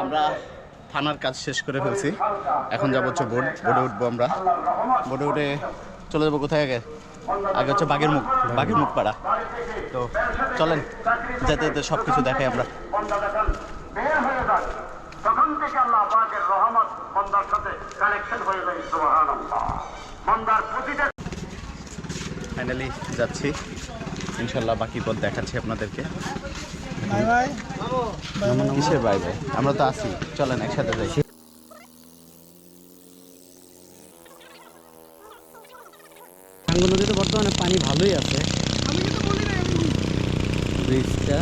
আমরা থানার কাজ শেষ করে ফেলছি, এখন যাবো হচ্ছে বোর্ডে উঠবো। আমরা বোর্ডে উঠে চলে যাবো কোথায়? আগে হচ্ছে বাগের মুখ পাড়া। তো চলেন, যেতে যেতে সব কিছু দেখাই আমরা। তখন থেকে আল্লাহ পাকের রহমত বান্দার সাথে কানেকশন হয়ে যায়। সুবহানাল্লাহ। বান্দার প্রতিটা ফাইনালি যাচ্ছি, ইনশাল্লাহ বাকি পথ দেখাচ্ছি আপনাদেরকে। কিসের বাই বাই? আমরা তো আছি, চলেন একসাথে যাই। টাঙ্গু নদীতে বর্তমানে পানি ভালোই আছে। ব্রিজটা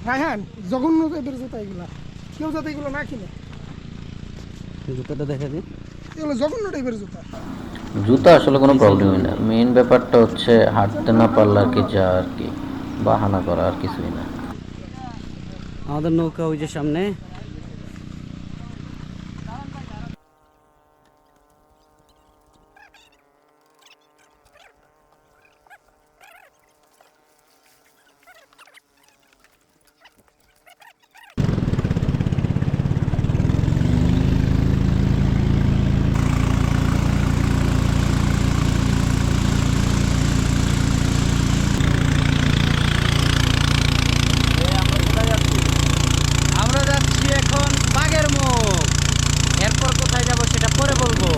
রায়হান জঘন্য টাইপের জুতা এগুলা, কেউ যাতে এগুলো না কিনে। জুতাটা দেখা দিই, এগুলো জঘন্য টাইপের জুতা। জুতা আসলে কোনো প্রবলেমই না, মেইন ব্যাপারটা হচ্ছে হাঁটতে না পারলে আর কি যা আর কি বাহানা করা, আর কিছুই না। আমাদের নৌকা ওই যে সামনে। আমরা যাচ্ছি এখন বাগের মুখ। এরপর কোথায় যাব সেটা পরে বলবো।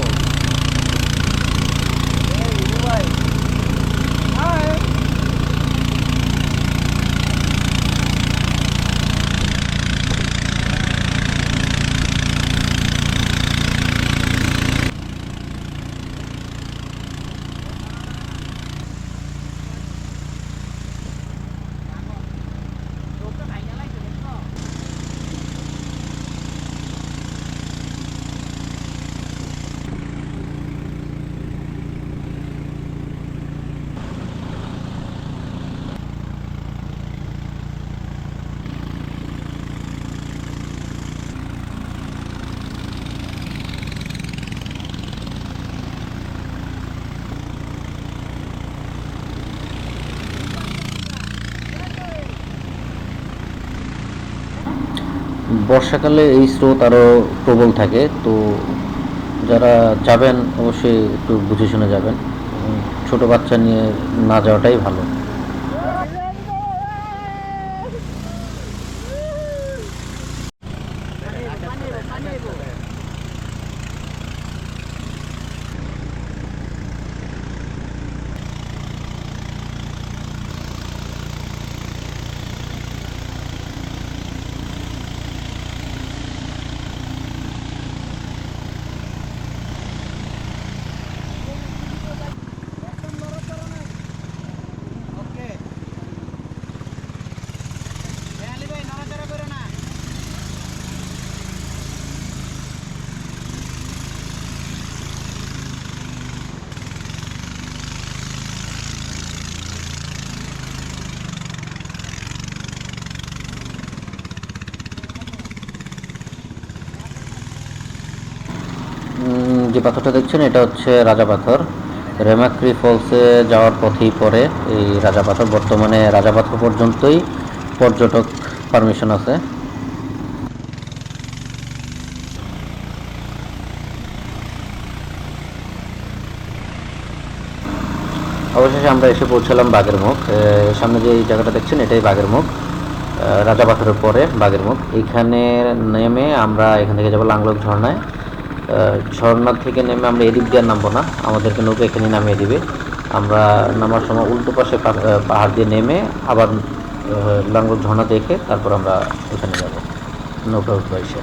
বর্ষাকালে এই স্রোত আরও প্রবল থাকে, তো যারা যাবেন অবশ্যই একটু বুঝে শুনে যাবেন। ছোট বাচ্চা নিয়ে না যাওয়াটাই ভালো। যে পাথরটা দেখছেন এটা হচ্ছে রাজা পাথর। রেমাক্রি ফলসে যাওয়ার পথেই পড়ে এই রাজা পাথর। বর্তমানে রাজা পাথর পর্যন্তই পর্যটক পারমিশন আছে। অবশেষে আমরা এসে পৌঁছালাম বাগের মুখ। সামনে যে এই জায়গাটা দেখছেন এটাই বাগের মুখ, রাজা পাথরের পরে বাগের মুখ। এইখানে নেমে আমরা এখান থেকে যাবো লাংলক ঝর্ণায়। ঝর্ণা থেকে নেমে আমরা এদিক দিয়ে নামবো না, আমাদেরকে নৌকা এখানে নামিয়ে দিবে। আমরা নামার সময় উল্টো পাশে পাহাড় দিয়ে নেমে আবার লাংলক ঝর্ণা দেখে তারপর আমরা এখানে যাবো নৌকা উঠবো এসে।